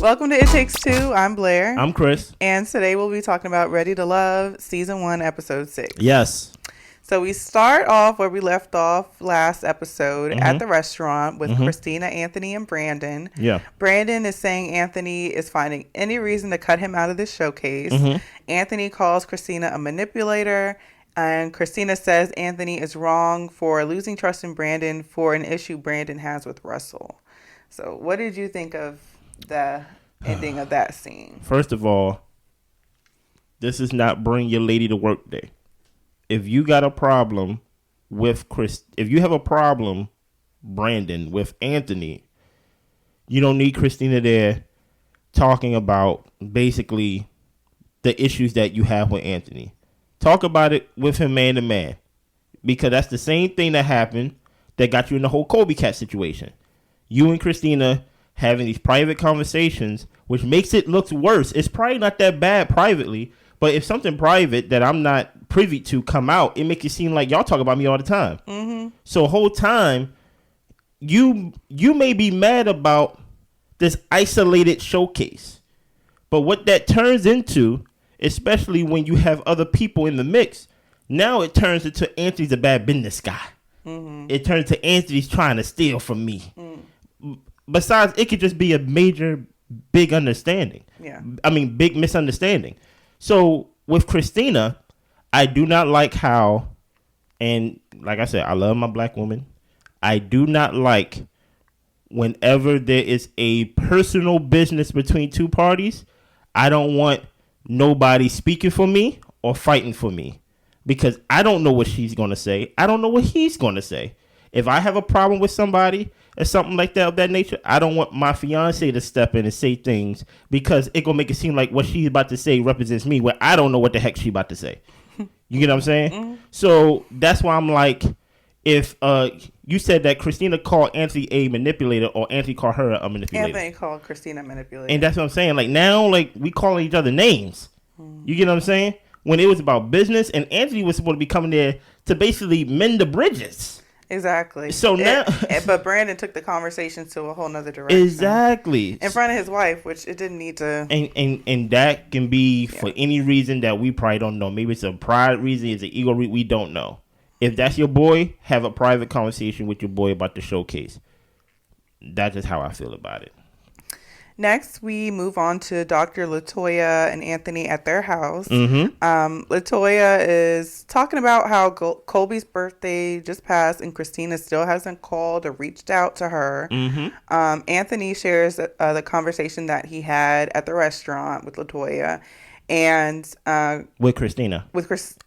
Welcome to It Takes Two. I'm Blair. I'm Chris. And today we'll be talking about Ready to Love, Season 1, Episode 6. Yes. So we start off where we left off last episode at the restaurant with Christina, Anthony, and Brandon. Yeah. Brandon is saying Anthony is finding any reason to cut him out of this showcase. Anthony calls Christina a manipulator. And Christina says Anthony is wrong for losing trust in Brandon for an issue Brandon has with Russell. So what did you think of the ending of that scene? First of all, this is not bring your lady to work day. If you got a problem with if you have a problem, Brandon, with Anthony, you don't need Christina there talking about basically the issues that you have with Anthony. Talk about it with him man to man, because that's the same thing that happened that got you in the whole Kobe Cat situation. You and Christina having these private conversations, which makes it look worse. It's probably not that bad privately, but if something private that I'm not privy to come out, it makes it seem like y'all talk about me all the time. So whole time, you may be mad about this isolated showcase, but what that turns into, especially when you have other people in the mix, now it turns into Anthony's a bad business guy. It turns to Anthony's trying to steal from me. Besides, it could just be a big understanding. Yeah. I mean, big misunderstanding. So with Christina, I do not like how, and like I said, I love my black woman. I do not like whenever there is a personal business between two parties. I don't want nobody speaking for me or fighting for me, because I don't know what she's going to say. I don't know what he's going to say. If I have a problem with somebody or something like that of that nature, I don't want my fiance to step in and say things, because it going to make it seem like what she's about to say represents me, where I don't know what the heck she about to say. You get what I'm saying? So that's why I'm like, if you said that Christina called Anthony a manipulator, or Anthony called her a manipulator. Anthony called Christina a manipulator. And that's what I'm saying. Like, now, like, we calling each other names. You get what I'm saying? When it was about business, and Anthony was supposed to be coming there to basically mend the bridges. Exactly. So now, but Brandon took the conversation to a whole nother direction. Exactly. In front of his wife, which it didn't need to. And that can be for any reason that we probably don't know. Maybe it's a pride reason, it's an ego reason. We don't know. If that's your boy, have a private conversation with your boy about the showcase. That's just how I feel about it. Next, we move on to Dr. Latoya and Anthony at their house. Latoya is talking about how Colby's birthday just passed and Christina still hasn't called or reached out to her. Anthony shares the conversation that he had at the restaurant with Latoya. And with Christina.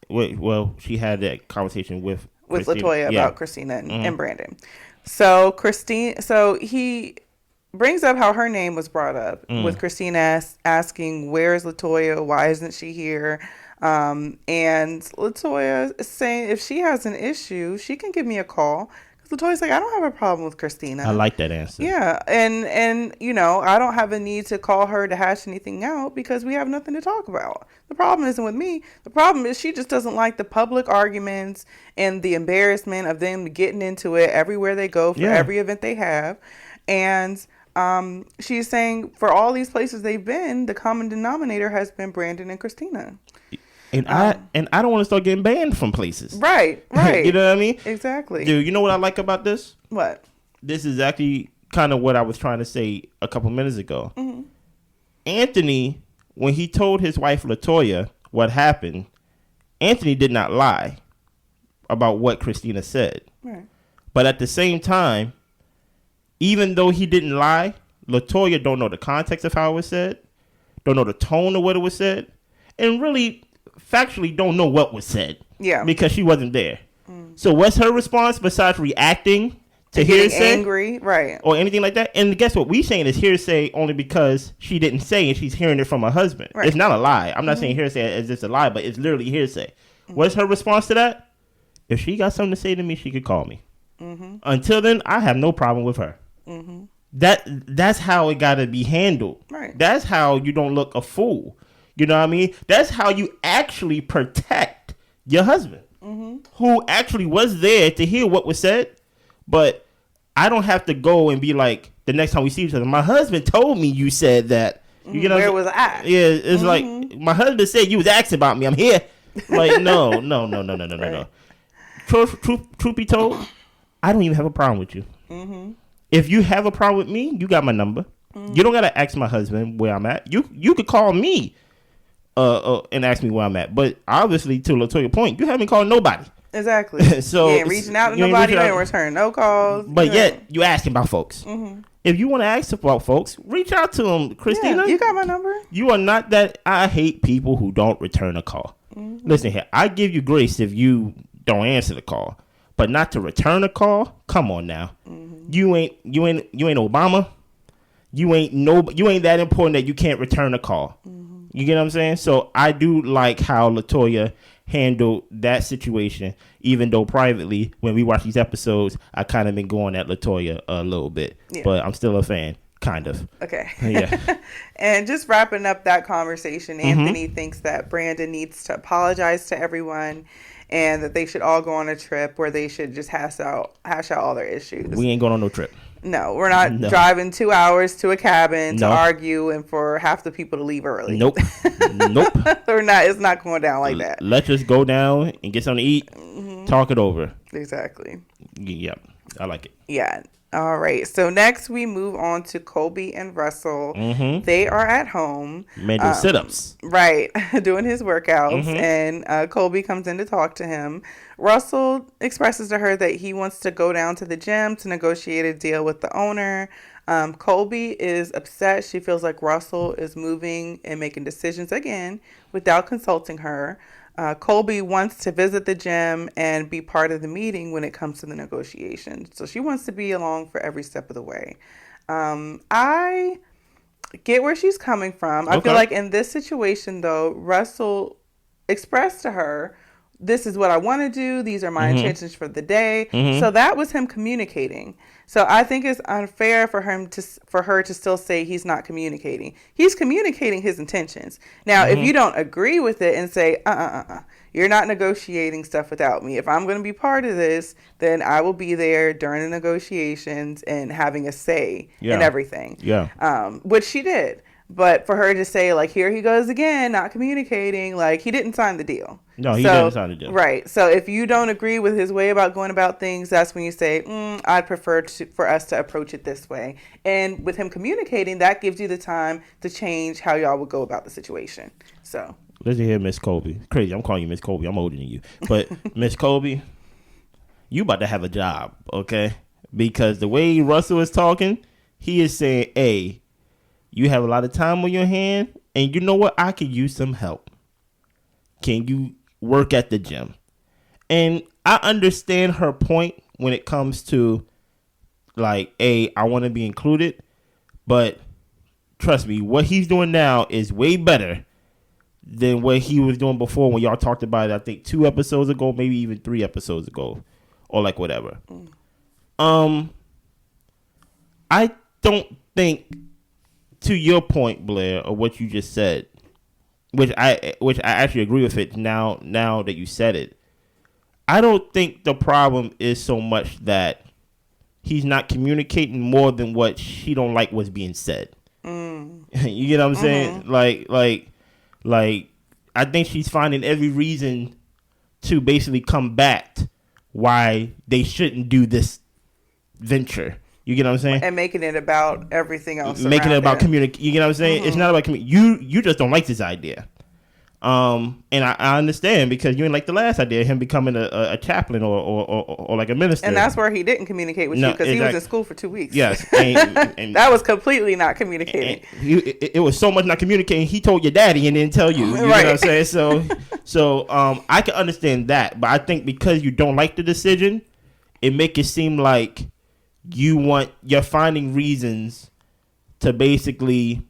Well, she had that conversation with Latoya about Christina and Brandon. So he brings up how her name was brought up with Christina asking, where's Latoya? Why isn't she here? And Latoya is saying if she has an issue, she can give me a call. Because Latoya's like, I don't have a problem with Christina. I like that answer. Yeah. And you know, I don't have a need to call her to hash anything out because we have nothing to talk about. The problem isn't with me. The problem is she just doesn't like the public arguments and the embarrassment of them getting into it everywhere they go for every event they have. And she's saying for all these places they've been, the common denominator has been Brandon and Christina. And I don't want to start getting banned from places. Right. You know what I mean? Exactly. Dude, you know what I like about this? What? This is actually kind of what I was trying to say a couple minutes ago. Anthony, when he told his wife Latoya what happened, Anthony did not lie about what Christina said. Right. But at the same time, even though he didn't lie, Latoya don't know the context of how it was said, don't know the tone of what it was said, and really factually don't know what was said. Yeah. Because she wasn't there. So what's her response besides reacting to hearsay? Angry, right. Or anything like that? And guess what? We saying is hearsay only because she didn't say and she's hearing it from her husband. Right. It's not a lie. I'm not saying hearsay as it's a lie, but it's literally hearsay. What's her response to that? If she got something to say to me, she could call me. Until then, I have no problem with her. That's how it got to be handled. Right. That's how you don't look a fool. You know what I mean? That's how you actually protect your husband, who actually was there to hear what was said. But I don't have to go and be like, the next time we see each other, my husband told me you said that. You get Where was I? Yeah, it's like my husband said you was asking about me. I'm here. Like no. Right. Truth be told, I don't even have a problem with you. If you have a problem with me, you got my number. You don't gotta ask my husband where I'm at. You could call me, and ask me where I'm at. But obviously, to Latoya's point, you haven't called nobody. Exactly. So you ain't reaching out to you ain't nobody. You reaching ain't out. return no calls. But you yet ain't- you asking about folks. If you want to ask about folks, reach out to them, Christina. yeah, you got my number. You are not that. I hate people who don't return a call. Listen here, I give you grace if you don't answer the call, but not to return a call. Come on now, you ain't Obama. You ain't that important that you can't return a call. You get what I'm saying? So I do like how Latoya handled that situation, even though privately when we watch these episodes, I kind of been going at Latoya a little bit, but I'm still a fan, kind of. Okay. Yeah. And just wrapping up that conversation, Anthony thinks that Brandon needs to apologize to everyone and that they should all go on a trip where they should just hash out all their issues. We ain't going on no trip. No, we're not No. driving 2 hours to a cabin to No. argue and for half the people to leave early. Nope. Nope. We're not. It's not going down like that. Let's just go down and get something to eat, talk it over. Exactly. Yep. I like it. Yeah. All right. So next we move on to Colby and Russell. They are at home. Man, do sit-ups. Right, doing his workouts, and Colby comes in to talk to him. Russell expresses to her that he wants to go down to the gym to negotiate a deal with the owner. Colby is upset. She feels like Russell is moving and making decisions again without consulting her. Colby wants to visit the gym and be part of the meeting when it comes to the negotiations. So she wants to be along for every step of the way. I get where she's coming from. I feel Okay. like in this situation, though, Russell expressed to her, this is what I want to do. These are my intentions for the day. So that was him communicating. So I think it's unfair for her to still say he's not communicating. He's communicating his intentions. Now, if you don't agree with it and say, you're not negotiating stuff without me. If I'm going to be part of this, then I will be there during the negotiations and having a say in everything. Yeah. Which she did. But for her to say, like, here he goes again, not communicating, like, he didn't sign the deal. No, he didn't sign the deal. Right. So if you don't agree with his way about going about things, that's when you say, I'd prefer for us to approach it this way. And with him communicating, that gives you the time to change how y'all would go about the situation. So. Listen here, Miss Colby. Crazy, I'm calling you Miss Colby. I'm older than you. But, Miss Colby, you about to have a job, okay? Because the way Russell is talking, he is saying, hey, you have a lot of time on your hand, and you know what? I could use some help. Can you work at the gym? And I understand her point when it comes to, like, hey, I want to be included. But trust me, what he's doing now is way better than what he was doing before when y'all talked about it, I think 2 episodes ago, maybe even 3 episodes ago, or like whatever. I don't think, to your point, Blair, or what you just said, which I actually agree with it now that you said it. I don't think the problem is so much that he's not communicating more than what she don't like what's being said. You get what I'm saying? Like, I think she's finding every reason to basically combat why they shouldn't do this venture. You get what I'm saying? And making it about everything else. Making it about community. communication. You get what I'm saying? It's not about community. You just don't like this idea. And I understand because you ain't like the last idea, him becoming a chaplain or like a minister. And that's where he didn't communicate with you because he was in school for 2 weeks. Yes. And that was completely not communicating. It was so much not communicating. He told your daddy and didn't tell you. You know what I'm saying? So I can understand that. But I think because you don't like the decision, it make it seem like you're finding reasons to basically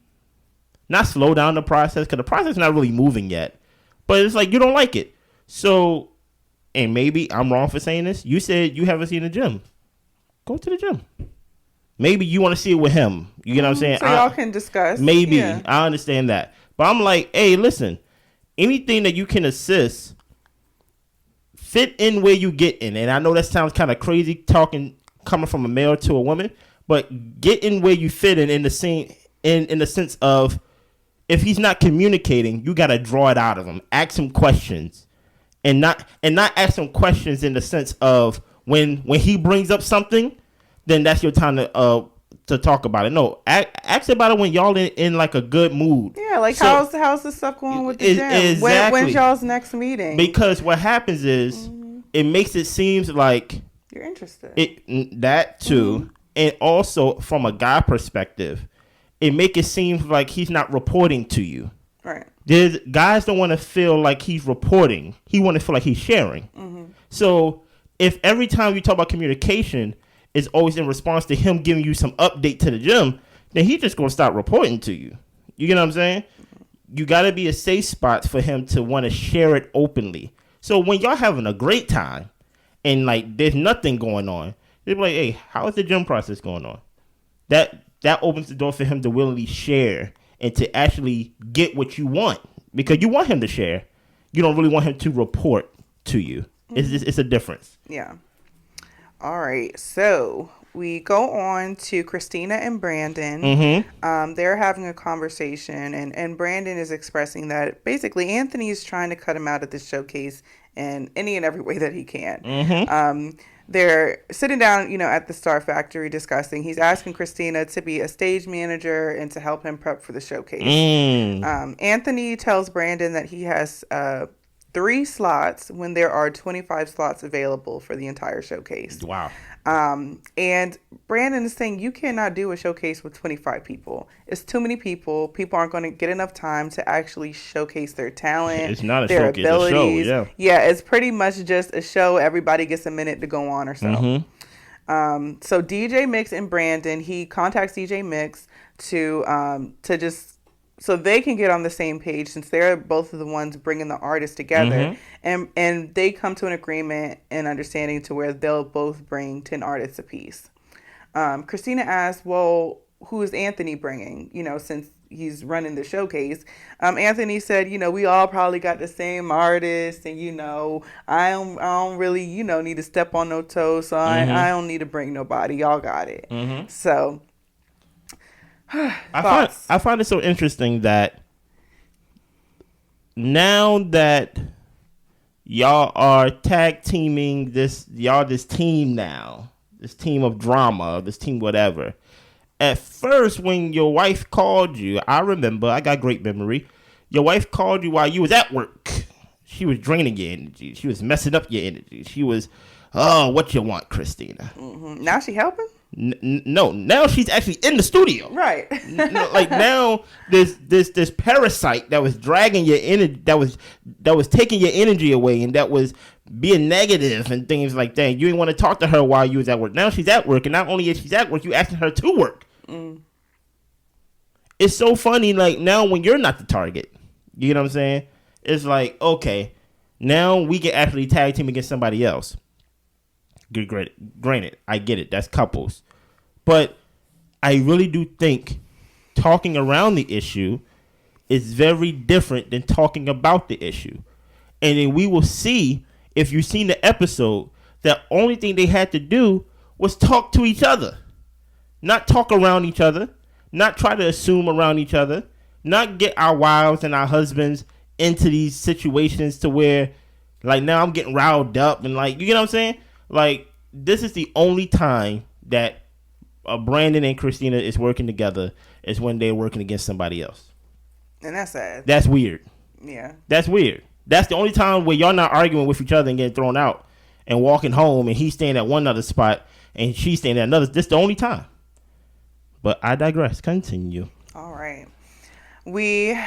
not slow down the process because the process is not really moving yet. But it's like you don't like it. So, and maybe I'm wrong for saying this. You said you haven't seen the gym. Go to the gym. Maybe you want to see it with him. You get what I'm saying? So y'all can discuss. Maybe. Yeah. I understand that. But I'm like, hey, listen, anything that you can assist, fit in where you get in. And I know that sounds kind of crazy coming from a male to a woman, but get in where you fit in the same in the sense of if he's not communicating, you got to draw it out of him. Ask him questions, and not ask him questions in the sense of when he brings up something, then that's your time to talk about it. No, ask about it when y'all in like a good mood. Yeah, like So, how's the stuff going with the gym? exactly. When's y'all's next meeting? Because what happens is it makes it seems like You're interested. that too, and also from a guy perspective, it make it seem like he's not reporting to you. Right. There's guys don't want to feel like he's reporting. He want to feel like he's sharing. So if every time you talk about communication is always in response to him giving you some update to the gym, then he just gonna stop reporting to you. You get what I'm saying? You gotta be a safe spot for him to want to share it openly. So when y'all having a great time and like there's nothing going on, they're like, hey, how is the gym process going on? That opens the door for him to willingly share and to actually get what you want, because you want him to share. You don't really want him to report to you. It's a difference. Yeah. All right. So we go on to Christina and Brandon. They're having a conversation, and Brandon is expressing that basically Anthony is trying to cut him out of this showcase in any and every way that he can. They're sitting down, at the Star Factory discussing. He's asking Christina to be a stage manager and to help him prep for the showcase. Anthony tells Brandon that he has 3 slots when there are 25 slots available for the entire showcase. Wow. And Brandon is saying you cannot do a showcase with 25 people. It's too many people. People aren't going to get enough time to actually showcase their talent. It's not a their showcase, abilities. it's a show, Yeah, it's pretty much just a show. Everybody gets a minute to go on or so. So DJ Mix and Brandon, he contacts DJ Mix to just so they can get on the same page, since they're both of the ones bringing the artists together, and they come to an agreement and understanding to where they'll both bring 10 artists apiece. Christina asks, well, who is Anthony bringing, since he's running the showcase? Anthony said, we all probably got the same artists, and, I don't really, need to step on no toes, so I don't need to bring nobody. Y'all got it. So... I find it so interesting that now that y'all are tag teaming this team now, this team of drama, this team whatever. At first, when your wife called you, I remember, I got great memory. Your wife called you while you was at work. She was draining your energy. She was messing up your energy. She was, oh, what you want, Christina? Now she helping? No, now she's actually in the studio. Right. Like now, this parasite that was dragging your energy, that was taking your energy away, and that was being negative and things like that. You didn't want to talk to her while you was at work. Now she's at work, and not only is she's at work, you asking her to work. It's so funny. Like now, when you're not the target, you know what I'm saying? It's like, okay, now we can actually tag team against somebody else. Granted, I get it. That's couples. But I really do think talking around the issue is very different than talking about the issue. And then we will see, if you've seen the episode, the only thing they had to do was talk to each other. Not talk around each other. Not try to assume around each other. Not get our wives and our husbands into these situations to where, like, now I'm getting riled up and, like, you get what I'm saying? Like, this is the only time that Brandon and Christina is working together is when they're working against somebody else. And that's sad. That's weird. Yeah. That's weird. That's the only time where y'all not arguing with each other and getting thrown out and walking home and he's staying at one other spot and she's staying at another. This is the only time. But I digress. Continue. All right. We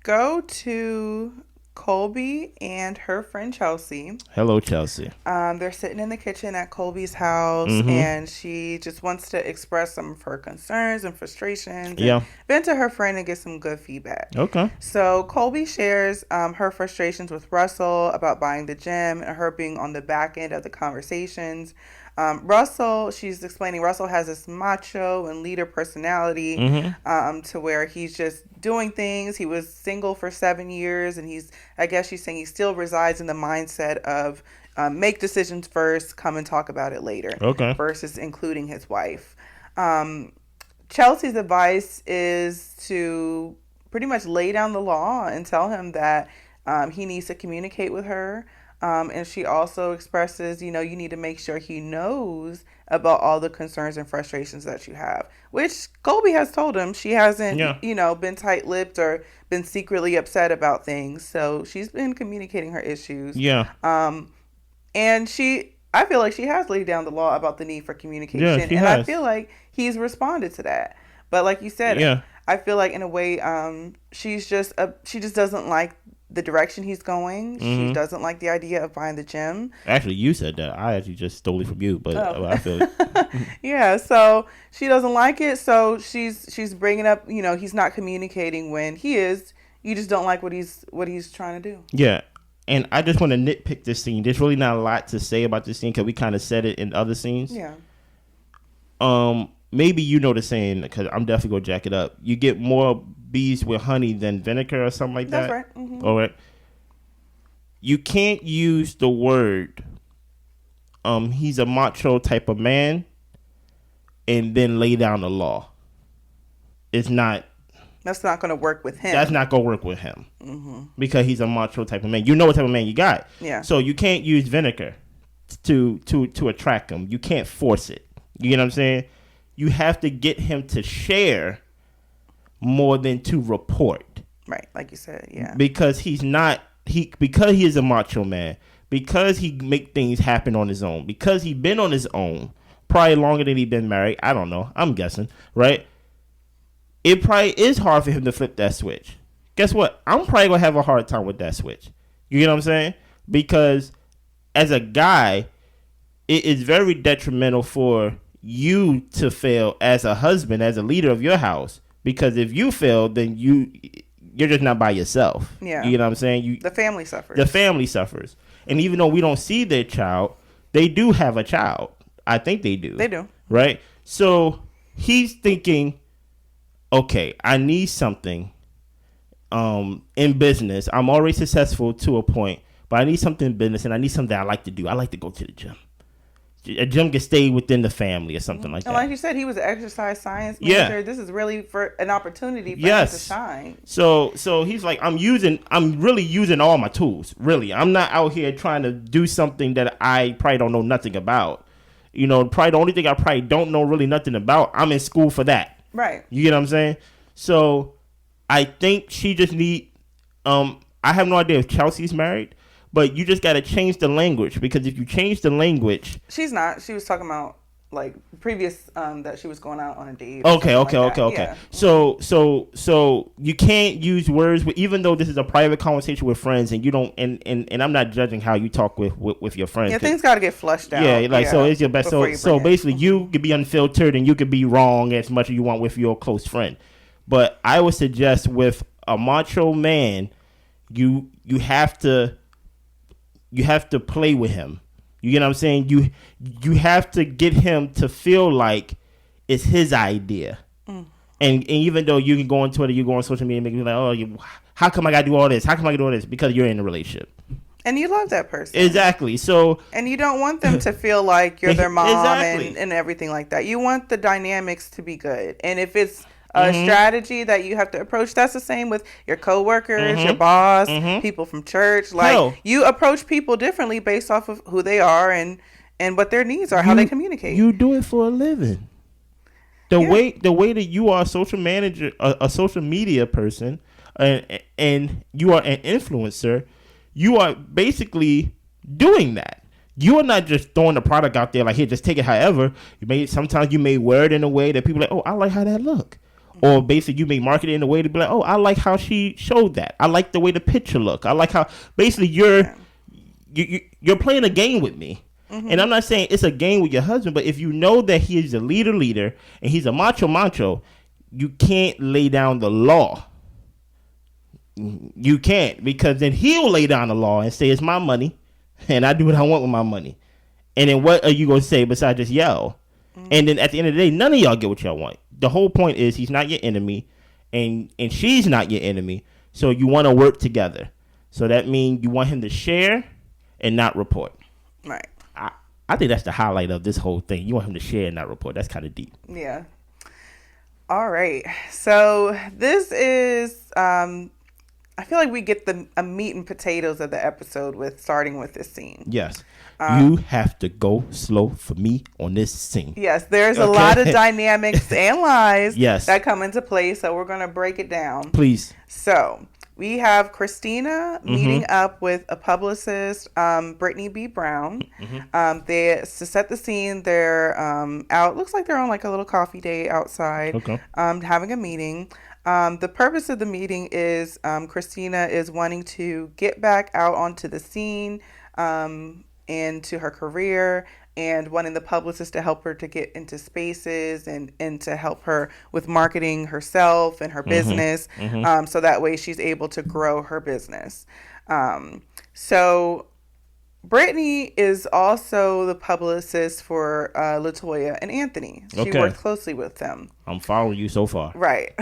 go to Colby and her friend Chelsea. Hello, Chelsea. They're sitting in the kitchen at Colby's house, and she just wants to express some of her concerns and frustrations. And vent to her friend and get some good feedback. Okay. So Colby shares her frustrations with Russell about buying the gym and her being on the back end of the conversations. Russell, she's explaining, Russell has this macho and leader personality to where he's just doing things. He was single for 7 years, and I guess she's saying he still resides in the mindset of make decisions first, come and talk about it later. Okay. Versus including his wife. Chelsea's advice is to pretty much lay down the law and tell him that he needs to communicate with her. And she also expresses, you need to make sure he knows about all the concerns and frustrations that you have, which Colby has told him. She hasn't, been tight-lipped or been secretly upset about things. So she's been communicating her issues. Yeah. And I feel like she has laid down the law about the need for communication. Yeah, she and has. I feel like he's responded to that. But like you said, I feel like in a way, she just doesn't like the direction he's going. Mm-hmm. She doesn't like the idea of buying the gym. Actually, you said that. I actually just stole it from you, but I feel it. Yeah, so she doesn't like it. So she's bringing up, he's not communicating when he is. You just don't like what he's trying to do. Yeah. And I just want to nitpick this scene. There's really not a lot to say about this scene because we kind of said it in other scenes. Yeah. Maybe you know the saying because I'm definitely gonna jack it up. You get more bees with honey than vinegar or something like that. That's right. Mm-hmm. All right. You can't use the word. He's a macho type of man, and then lay down the law. It's not. That's not going to work with him. That's not going to work with him because he's a macho type of man. You know what type of man you got. Yeah. So you can't use vinegar to attract him. You can't force it. You get what I'm saying? You have to get him to share more than to report. Right, like you said, yeah. Because because he is a macho man, because he make things happen on his own, because he been on his own probably longer than he been married. I don't know. I'm guessing, right? It probably is hard for him to flip that switch. Guess what? I'm probably going to have a hard time with that switch. You get what I'm saying? Because as a guy, it is very detrimental for you to fail as a husband, as a leader of your house. Because if you fail, then you're just not by yourself. Yeah. You know what I'm saying? The family suffers. The family suffers. And even though we don't see their child, they do have a child. I think they do. They do. Right? So he's thinking, okay, I need something in business. I'm already successful to a point, but I need something in business, and I need something I like to do. I like to go to the gym. A gym can stay within the family or something like that. And like you said, he was an exercise science major. Yeah. This is really for an opportunity for him to shine. So he's like, I'm really using all my tools. Really, I'm not out here trying to do something that I probably don't know nothing about. Probably the only thing I probably don't know really nothing about. I'm in school for that. Right. You get what I'm saying? So I think she just need. I have no idea if Chelsea's married. But you just got to change the language because if you change the language, she's not. She was talking about like previous that she was going out on a date. Okay. Yeah. So you can't use words, even though this is a private conversation with friends, and you don't. And I'm not judging how you talk with your friends. Yeah, things got to get flushed out. Yeah, so it's your best. So basically, you could be unfiltered and you could be wrong as much as you want with your close friend. But I would suggest with a macho man, you have to. You have to play with him. You get what I'm saying? You have to get him to feel like it's his idea. And even though you can go on Twitter, you go on social media and make me like, how come I got to do all this? How come I got to do all this? Because you're in a relationship. And you love that person. Exactly. So and you don't want them to feel like you're their mom exactly. and everything like that. You want the dynamics to be good. And if it's a strategy that you have to approach, that's the same with your coworkers, your boss, people from church. Like you approach people differently based off of who they are and what their needs are, how they communicate. You do it for a living. The way that you are a social manager, a social media person, and you are an influencer, you are basically doing that. You are not just throwing the product out there like, here, just take it however. Sometimes you may wear it in a way that people are like, oh, I like how that look. Or basically you may market it in a way to be like, oh, I like how she showed that. I like the way the picture look. I like how basically you're playing a game with me. And I'm not saying it's a game with your husband, but if you know that he is a leader and he's a macho, you can't lay down the law. You can't, because then he'll lay down the law and say it's my money and I do what I want with my money. And then what are you going to say besides just yell? And then at the end of the day, none of y'all get what y'all want. The whole point is he's not your enemy and she's not your enemy. So you want to work together. So that means you want him to share and not report. Right. I think that's the highlight of this whole thing. You want him to share in that report. That's kind of deep. Yeah. All right. So this is, I feel like we get the meat and potatoes of the episode with starting with this scene. Yes. You have to go slow for me on this scene. Yes, there's a lot of dynamics and lies that come into play, so we're going to break it down. Please. So we have Christina meeting up with a publicist, Brittany B. Brown. To set the scene, they're out. Looks like they're on like a little coffee date outside, having a meeting. The purpose of the meeting is Christina is wanting to get back out onto the scene and to her career, and wanting the publicist to help her to get into spaces and to help her with marketing herself and her business, so that way she's able to grow her business. So Brittany is also the publicist for LaToya and Anthony. She works closely with them. I'm following you so far. Right.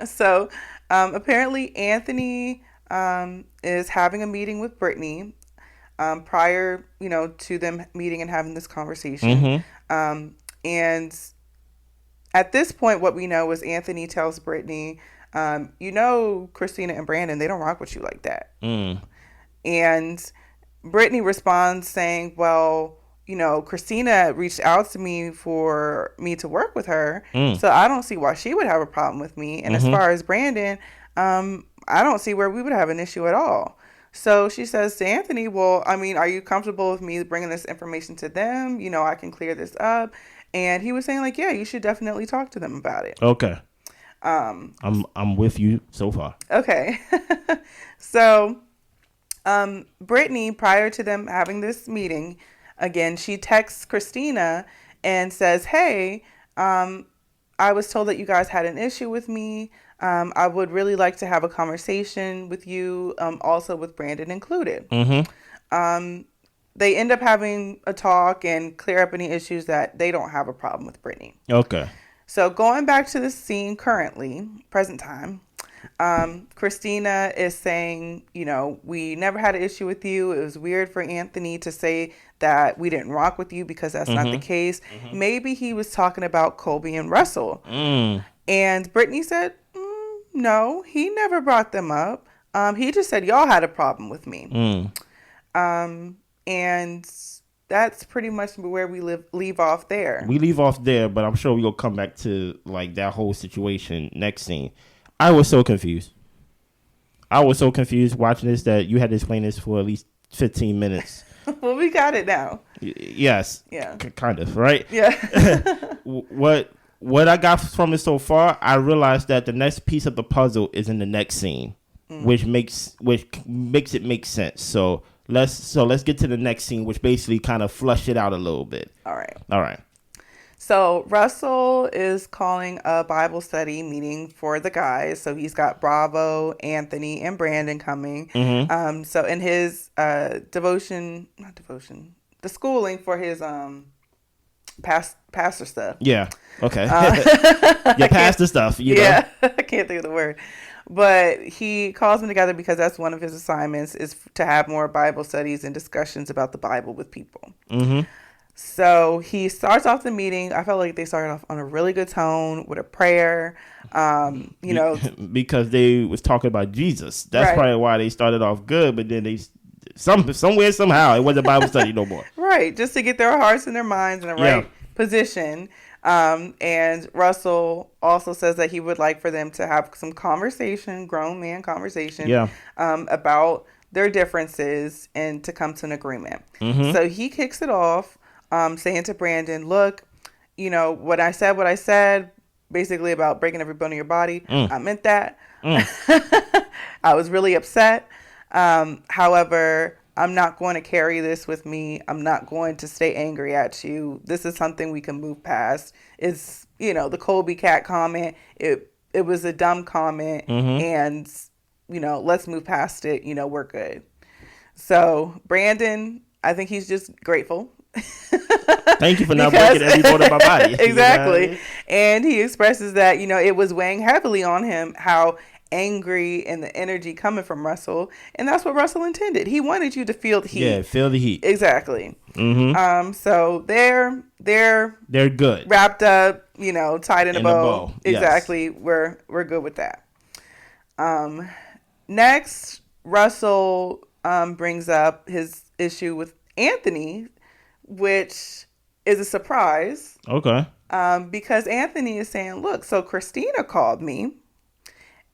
So apparently Anthony is having a meeting with Brittany prior, to them meeting and having this conversation. And at this point, what we know is Anthony tells Brittany, Christina and Brandon, they don't rock with you like that. And Brittany responds saying, well, Christina reached out to me for me to work with her. So I don't see why she would have a problem with me. And as far as Brandon, I don't see where we would have an issue at all. So she says to Anthony, well, I mean, are you comfortable with me bringing this information to them? I can clear this up. And he was saying like, yeah, you should definitely talk to them about it. Okay. I'm with you so far. Okay. So Brittany, prior to them having this meeting, again, she texts Christina and says, hey, I was told that you guys had an issue with me. I would really like to have a conversation with you, also with Brandon included. They end up having a talk and clear up any issues that they don't have a problem with Brittany. Okay. So going back to the scene currently, present time, Christina is saying, we never had an issue with you. It was weird for Anthony to say that we didn't rock with you because that's not the case. Maybe he was talking about Colby and Russell. And Brittany said, no, he never brought them up. He just said y'all had a problem with me. And that's pretty much where we leave off there. We leave off there, but I'm sure we'll come back to like that whole situation next scene. I was so confused. Watching this that you had to explain this for at least 15 minutes. Well, we got it now. Yes. Yeah. Kind of, right? Yeah. What I got from it so far, I realized that the next piece of the puzzle is in the next scene, which makes it make sense. So let's get to the next scene, which basically kind of flush it out a little bit. All right. So Russell is calling a Bible study meeting for the guys. So he's got Bravo, Anthony, and Brandon coming. So in his the schooling for his pastor stuff. Yeah. Okay. Pastor stuff. I can't think of the word. But he calls them together because that's one of his assignments is to have more Bible studies and discussions about the Bible with people. So he starts off the meeting. I felt like they started off on a really good tone with a prayer. Because they was talking about Jesus. That's probably why they started off good. But then they somewhere somehow it wasn't a Bible study no more. Right, just to get their hearts and their minds in the right position. And Russell also says that he would like for them to have some conversation, grown man conversation, about their differences and to come to an agreement. So he kicks it off. Saying to Brandon, look, what I said, basically about breaking every bone in your body, I meant that. I was really upset. However, I'm not going to carry this with me. I'm not going to stay angry at you. This is something we can move past. It's, the Colby Cat comment. It was a dumb comment and, let's move past it. We're good. So Brandon, I think he's just grateful. Thank you for not breaking every bone in my body. Exactly. And he expresses that, it was weighing heavily on him how angry and the energy coming from Russell, and that's what Russell intended. He wanted you to feel the heat. Yeah, feel the heat. Exactly. So they're good. wrapped up, tied in a bow. Yes. Exactly. We're good with that. Next, Russell brings up his issue with Anthony, which is a surprise. Okay. Because Anthony is saying, look, so Christina called me,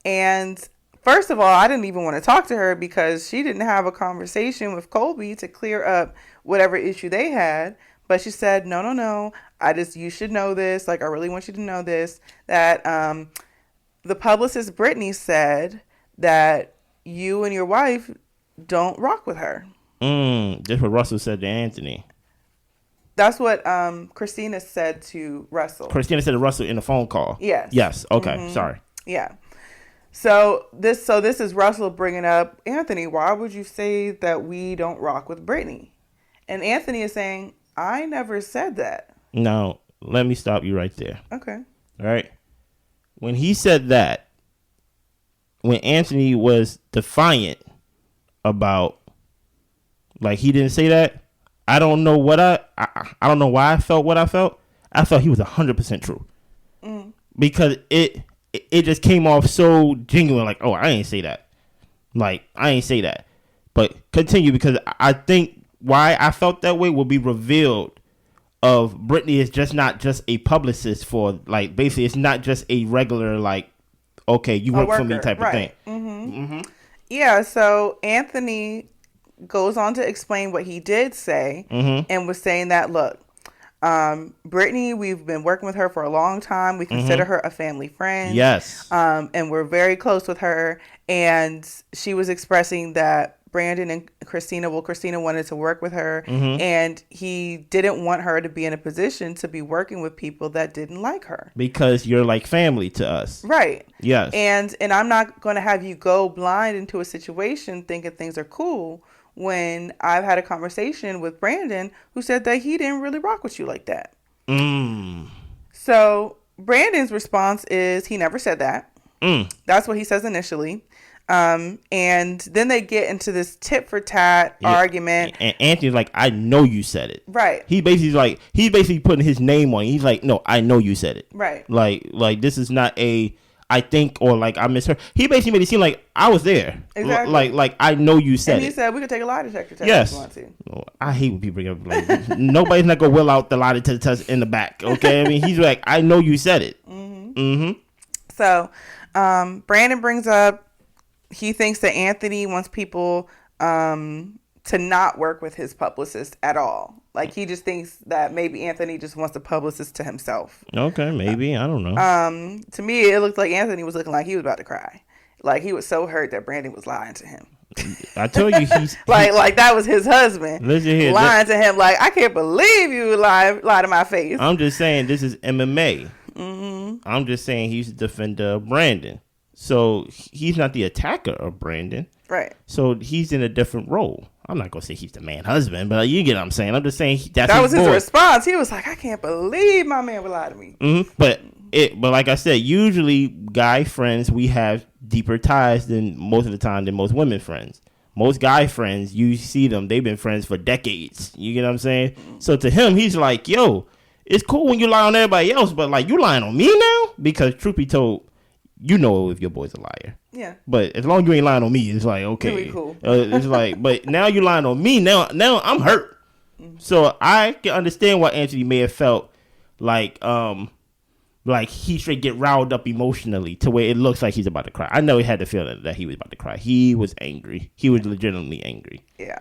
and first of all, I didn't even want to talk to her because she didn't have a conversation with Colby to clear up whatever issue they had. But she said, no, you should know this. Like, I really want you to know this, that the publicist Brittany said that you and your wife don't rock with her. That's what Russell said to Anthony. That's what Christina said to Russell. Christina said to Russell in a phone call. Yes. Okay. Sorry. Yeah. So this is Russell bringing up, Anthony, why would you say that we don't rock with Brittany? And Anthony is saying, I never said that. Now, let me stop you right there. Okay. All right. When he said that, when Anthony was defiant about, like, he didn't say that, I don't know what I don't know why I felt what I felt. I felt he was 100% true. Because it just came off so genuine, like, oh, I ain't say that. Like, I ain't say that. But continue, because I think why I felt that way will be revealed of Brittany is just not just a publicist for, like, basically it's not just a regular, like, okay, you work for me type of thing. Yeah, so Anthony goes on to explain what he did say and was saying that, look, Brittany, we've been working with her for a long time. We consider her a family friend. Yes. And we're very close with her. And she was expressing that Brandon and Christina wanted to work with her. And he didn't want her to be in a position to be working with people that didn't like her. Because you're like family to us. Right. Yes. And I'm not going to have you go blind into a situation thinking things are cool, when I've had a conversation with Brandon who said that he didn't really rock with you like that. So Brandon's response is he never said that. That's what he says initially. And then they get into this tit for tat argument. And Anthony's like, I know you said it. Right. He's basically putting his name on it. He's like, no, I know you said it. Right. Like this is not a I think, or like I misheard. He basically made it seem like I was there. Exactly. Like I know you said it. And he said we could take a lie detector test yes. if you want to. Oh, I hate when people bring up like nobody's not gonna will out the lie detector test in the back. Okay, I mean he's like I know you said it. So, Brandon brings up he thinks that Anthony wants people to not work with his publicist at all. Like he just thinks that maybe Anthony just wants the publicist to himself. Okay, maybe. I don't know. To me, it looked like Anthony was looking like he was about to cry. Like he was so hurt that Brandon was lying to him. I told you he's like that was his husband. Listen here, lying to him like I can't believe you lie to my face. I'm just saying this is MMA. I'm just saying he's the defender of Brandon. So he's not the attacker of Brandon. Right. So he's in a different role. I'm not going to say he's the man husband, but you get what I'm saying. I'm just saying that was his response. He was like, I can't believe my man would lie to me. But like I said, usually guy friends, we have deeper ties than most of the time than most women friends. Most guy friends, you see them, they've been friends for decades. You get what I'm saying? So to him, he's like, yo, it's cool when you lie on everybody else, but like you lying on me now? Because truth be told, you know if your boy's a liar. Yeah. But as long as you ain't lying on me, it's like, okay. Really cool. It's like, but now you're lying on me. Now I'm hurt. So I can understand why Anthony may have felt like he should get riled up emotionally to where it looks like he's about to cry. I know he had the feeling that he was about to cry. He was angry. He was legitimately angry. Yeah.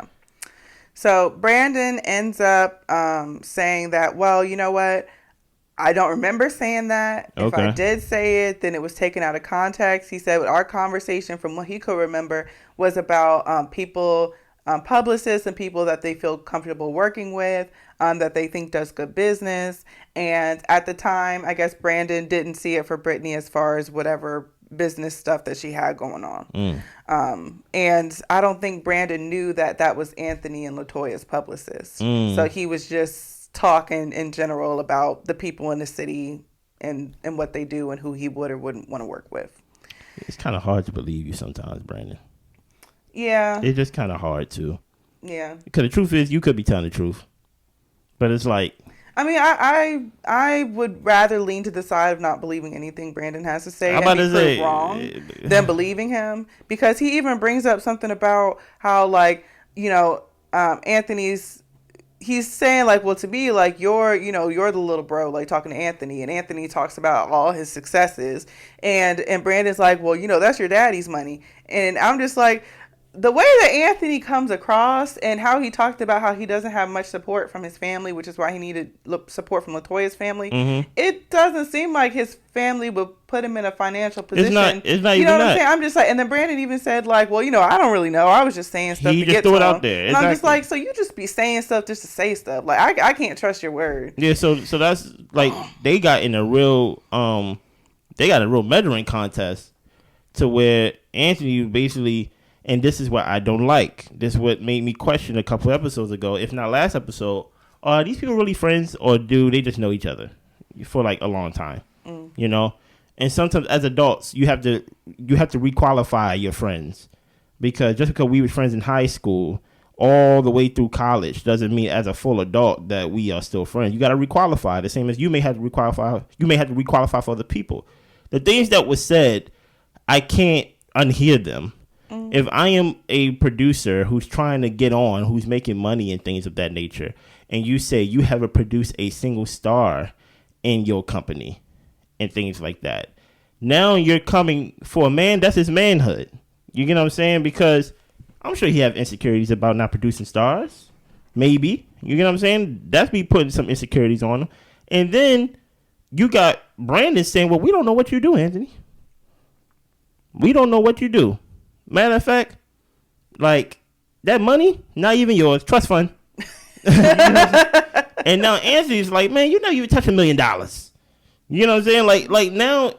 So Brandon ends up saying that, well, you know what? I don't remember saying that. If I did say it, then it was taken out of context. He said our conversation, from what he could remember, was about people, publicists and people that they feel comfortable working with, that they think does good business. And at the time, I guess Brandon didn't see it for Brittany as far as whatever business stuff that she had going on. And I don't think Brandon knew that was Anthony and LaToya's publicist. So he was just talking in general about the people in the city and what they do and who he would or wouldn't want to work with. It's kind of hard to believe you sometimes, Brandon. Yeah. It's just kind of hard to. Yeah. Because the truth is, you could be telling the truth, but it's like. I mean, I would rather lean to the side of not believing anything Brandon has to say I'm and about be to say, proved wrong than believing him, because he even brings up something about how, like, you know, Anthony's. He's saying, like, well, to me, like, you're the little bro, like, talking to Anthony, and Anthony talks about all his successes, and Brandon's like, well, you know, that's your daddy's money, and I'm just like, the way that Anthony comes across and how he talked about how he doesn't have much support from his family, which is why he needed support from LaToya's family. Mm-hmm. It doesn't seem like his family would put him in a financial position. It's not you even know what that. I'm saying? I'm just like, and then Brandon even said, like, well, you know, I don't really know. I was just saying stuff He to just get threw to it him. out there. And I'm just Exactly. like, so you just be saying stuff just to say stuff. Like, I can't trust your word. Yeah, so that's like they got in a real measuring contest to where Anthony basically, and this is what I don't like. This is what made me question a couple episodes ago, if not last episode. Are these people really friends, or do they just know each other for like a long time? You know, and sometimes as adults, you have to requalify your friends, because just because we were friends in high school all the way through college doesn't mean as a full adult that we are still friends. You got to requalify, the same as you may have to requalify. You may have to requalify for other people. The things that were said, I can't unhear them. If I am a producer who's trying to get on, who's making money and things of that nature, and you say you haven't produced a single star in your company and things like that, now you're coming for a man. That's his manhood. You get what I'm saying? Because I'm sure he have insecurities about not producing stars. Maybe. You get what I'm saying? That's me putting some insecurities on him. And then you got Brandon saying, well, we don't know what you do, Anthony. We don't know what you do. Matter of fact, like, that money, not even yours, trust fund. And now Anthony's like, man, you know you touch $1 million. You know what I'm saying? Like now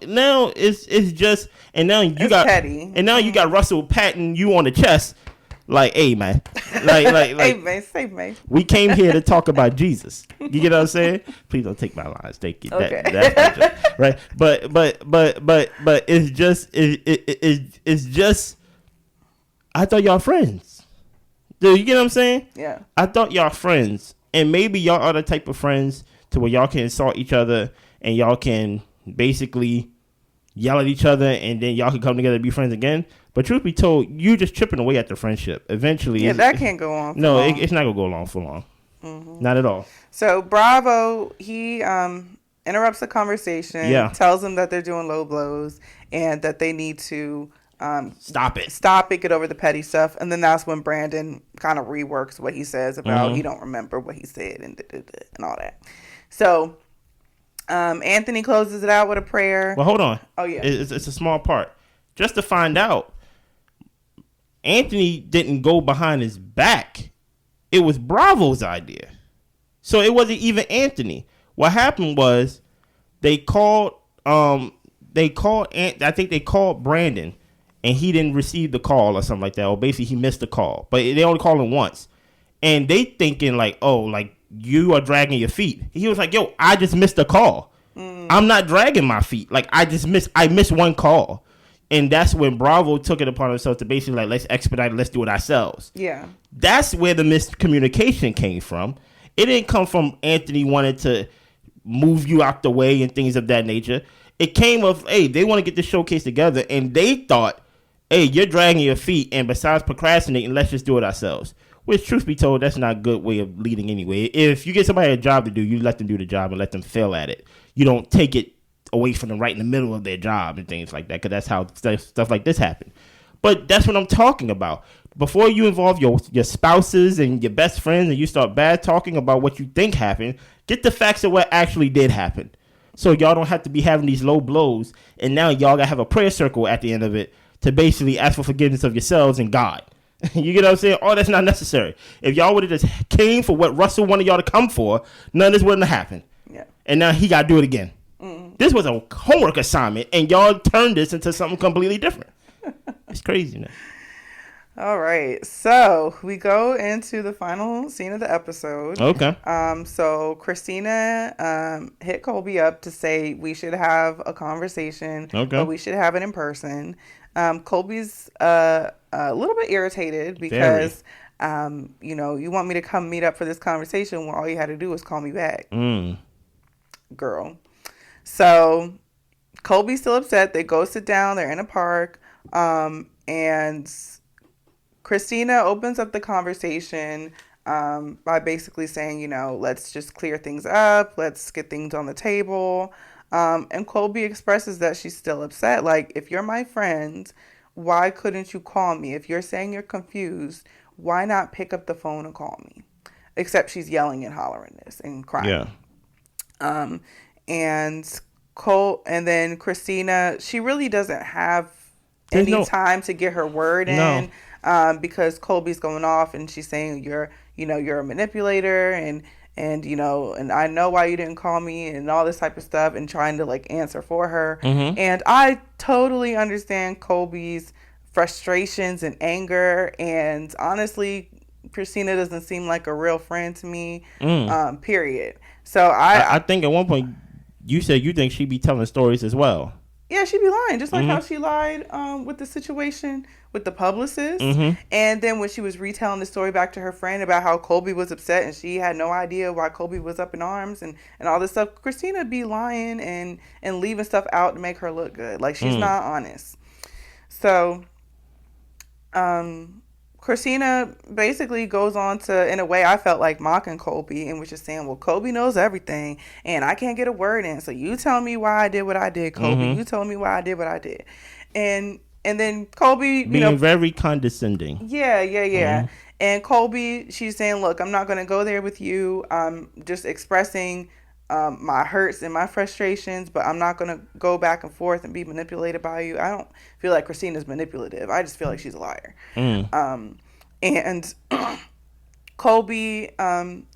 it's just, and now you got petty. And now you got Russell patting you on the chest, like, hey man, like hey man, say man. We came here to talk about Jesus. You get what I'm saying? Please don't take my lines. Thank you. Okay. That's right. But it's just. I thought y'all friends. Do you get what I'm saying? Yeah. I thought y'all friends, and maybe y'all are the type of friends to where y'all can insult each other and y'all can basically yell at each other, and then y'all can come together and be friends again. But truth be told, you just chipping away at the friendship. Eventually, yeah, that can't go on. No, it's not gonna go along for long. Mm-hmm. Not at all. So Bravo, he interrupts the conversation. Yeah. Tells them that they're doing low blows and that they need to stop it, get over the petty stuff. And then that's when Brandon kind of reworks what he says about he don't remember what he said and all that. So Anthony closes it out with a prayer. Well, hold on. Oh yeah, it's a small part. Just to find out, Anthony didn't go behind his back. It was Bravo's idea. So it wasn't even Anthony. What happened was I think they called Brandon, and he didn't receive the call or something like that, or basically he missed the call. But they only called him once, and they thinking like, oh, like you are dragging your feet. He was like, yo, I just missed a call. I'm not dragging my feet. Like I missed one call. And that's when Bravo took it upon himself to basically like, let's expedite it, let's do it ourselves. Yeah. That's where the miscommunication came from. It didn't come from Anthony wanting to move you out the way and things of that nature. It came of, hey, they want to get this showcase together, and they thought, hey, you're dragging your feet, and besides procrastinating, let's just do it ourselves. Which, truth be told, that's not a good way of leading anyway. If you get somebody a job to do, you let them do the job and let them fail at it. You don't take it away from them right in the middle of their job and things like that, because that's how stuff like this happen. But that's what I'm talking about. Before you involve your spouses and your best friends and you start bad talking about what you think happened, get the facts of what actually did happen. So y'all don't have to be having these low blows, and now y'all gotta have a prayer circle at the end of it to basically ask for forgiveness of yourselves and God. You get what I'm saying? Oh, that's not necessary. If y'all would have just came for what Russell wanted y'all to come for, none of this wouldn't have happened. Yeah. And now he gotta do it again. This was a homework assignment, and y'all turned this into something completely different. It's crazy, man. All right. So we go into the final scene of the episode. Okay. So Christina hit Colby up to say we should have a conversation, but Okay. we should have it in person. Colby's a little bit irritated Very. because you want me to come meet up for this conversation when all you had to do was call me back, Mm. girl. So Colby's still upset. They go sit down. They're in a park, and Christina opens up the conversation by basically saying, let's just clear things up. Let's get things on the table. And Colby expresses that she's still upset. Like, if you're my friend, why couldn't you call me? If you're saying you're confused, why not pick up the phone and call me? Except she's yelling and hollering this and crying. Yeah. Um, and and then Christina, she really doesn't have There's any no- time to get her word No. in, because Colby's going off and she's saying you're a manipulator and I know why you didn't call me and all this type of stuff and trying to like answer for her. Mm-hmm. And I totally understand Colby's frustrations and anger, and honestly, Christina doesn't seem like a real friend to me. Period. So I think at one point you said you think she'd be telling stories as well. yeah, she'd be lying, just like how she lied with the situation with the publicist. And then when she was retelling the story back to her friend about how Colby was upset and she had no idea why Colby was up in arms and all this stuff, Christina be lying and leaving stuff out to make her look good. Like, she's not honest. So, Christina basically goes on to, in a way, I felt like mocking Colby and was just saying, well, Colby knows everything and I can't get a word in. So you tell me why I did what I did, Colby. You told me why I did what I did. And then Colby, Being very condescending. yeah. And Colby, she's saying, look, I'm not going to go there with you. I'm just expressing my hurts and my frustrations, but I'm not going to go back and forth and be manipulated by you. I don't feel like Christina's manipulative. I just feel like she's a liar. And Colby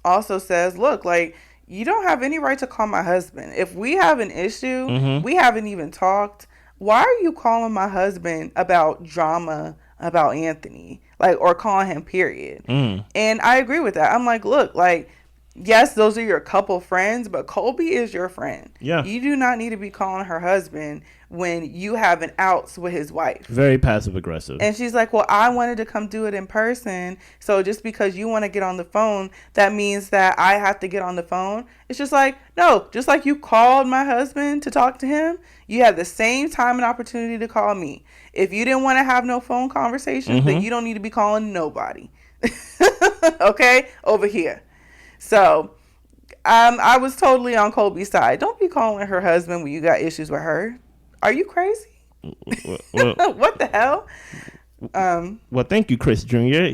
also says, look, like, you don't have any right to call my husband. If we have an issue, we haven't even talked. Why are you calling my husband about drama about Anthony? Like, or calling him, period. And I agree with that. I'm like, look, like, yes, those are your couple friends, but Colby is your friend. Yeah. You do not need to be calling her husband when you have an outs with his wife. Very passive aggressive. And she's like, well, I wanted to come do it in person. So just because you want to get on the phone, that means that I have to get on the phone. It's just like, no, just like you called my husband to talk to him, you have the same time and opportunity to call me. If you didn't want to have no phone conversations, then you don't need to be calling nobody. Okay? Over here. So, I was totally on Colby's side. Don't be calling her husband when you got issues with her. Are you crazy? Well, What the hell? well, thank you, Chris Jr.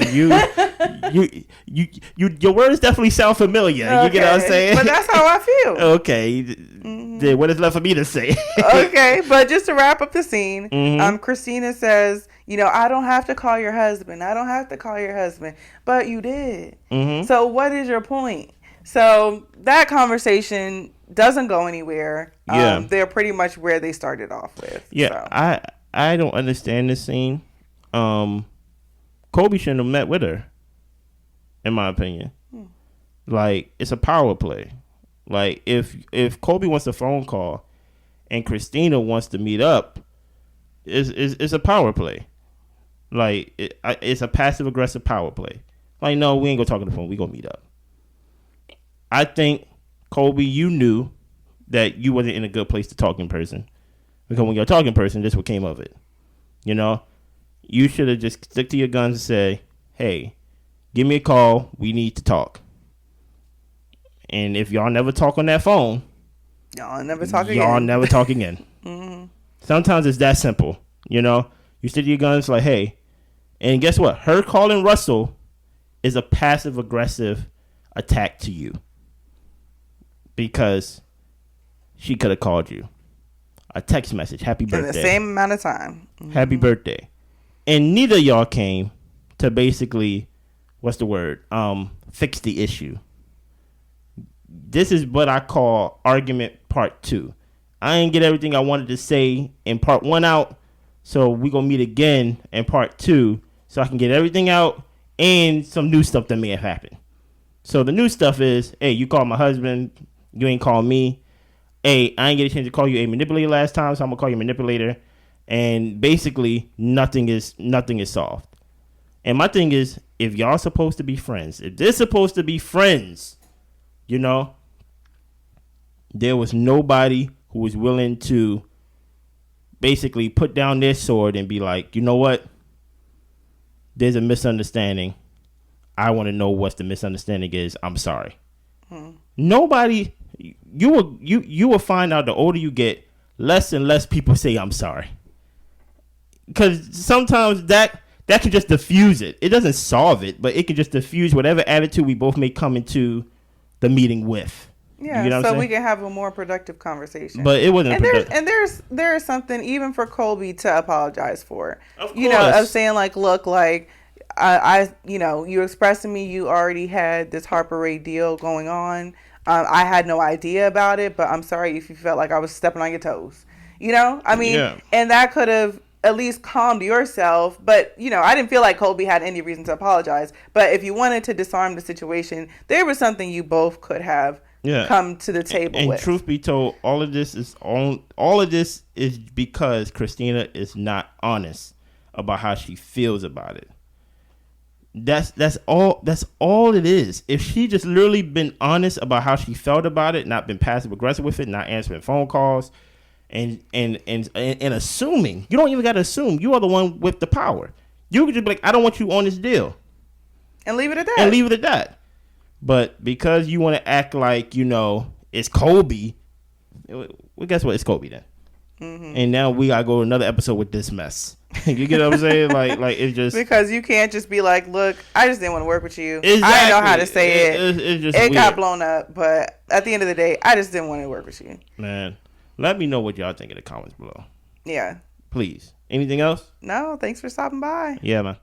Your words definitely sound familiar. You get what I'm saying? But that's how I feel. Okay. Then what is left for me to say? Okay, but just to wrap up the scene, Christina says, I don't have to call your husband. I don't have to call your husband. But you did. So what is your point? So that conversation doesn't go anywhere. Yeah. They're pretty much where they started off with. Yeah, So. I don't understand this scene. Colby shouldn't have met with her, in my opinion. Like, it's a power play. Like, if Colby wants a phone call and Christina wants to meet up, it's a power play. Like, it's a passive aggressive power play. Like, no, we ain't gonna talk on the phone. We gonna meet up. I think, Colby, you knew that you wasn't in a good place to talk in person, because when you're talking in person, this is what came of it. You should have just stick to your guns and say, hey, give me a call. We need to talk. And if y'all never talk on that phone, Y'all never talk again. y'all never talk again. Sometimes it's that simple. You stick to your guns like, hey. And guess what? Her calling Russell is a passive aggressive attack to you, because she could have called you a text message, happy birthday, in the same amount of time. happy birthday, and neither of y'all came to basically, what's the word, fix the issue. This is what I call argument part 2. I ain't get everything I wanted to say in part 1 out, so we gonna meet again in part 2 so I can get everything out and some new stuff that may have happened. So the new stuff is, hey, you called my husband, you ain't called me. Hey, I ain't get a chance to call you a manipulator last time, so I'm gonna call you a manipulator. And basically, nothing is solved. And my thing is, if y'all supposed to be friends, if they're supposed to be friends, you know, there was nobody who was willing to basically put down their sword and be like, you know what? There's a misunderstanding. I want to know what the misunderstanding is. I'm sorry. Nobody. You will find out the older you get, less and less people say I'm sorry. Because sometimes that can just diffuse it. It doesn't solve it, but it can just diffuse whatever attitude we both may come into the meeting with. Yeah, you know so we can have a more productive conversation. But it wasn't. There's something even for Colby to apologize for. Of course. You know, of saying like, look, like I you know, you expressing me, you already had this Harper Ray deal going on. I had no idea about it, but I'm sorry if you felt like I was stepping on your toes. You know, I mean, and that could have at least calmed yourself. But, you know, I didn't feel like Colby had any reason to apologize. But if you wanted to disarm the situation, there was something you both could have come to the table and with. Truth be told, all of this is because Christina is not honest about how she feels about it. That's all it is. If she just literally been honest about how she felt about it, not been passive aggressive with it, not answering phone calls, and assuming, you don't even gotta assume, you are the one with the power. You could just be like, I don't want you on this deal. And leave it at that. But because you want to act like, you know, it's Colby, well, guess what? It's Colby then. Mm-hmm. And now we gotta go to another episode with this mess. You get what I'm saying? Like it's just because you can't just be like, look, I just didn't want to work with you. Exactly. I didn't know how to say it. It's just it got blown up, but at the end of the day, I just didn't want to work with you. Man, let me know what y'all think in the comments below. Yeah. Please. Anything else? No, thanks for stopping by. Yeah, man.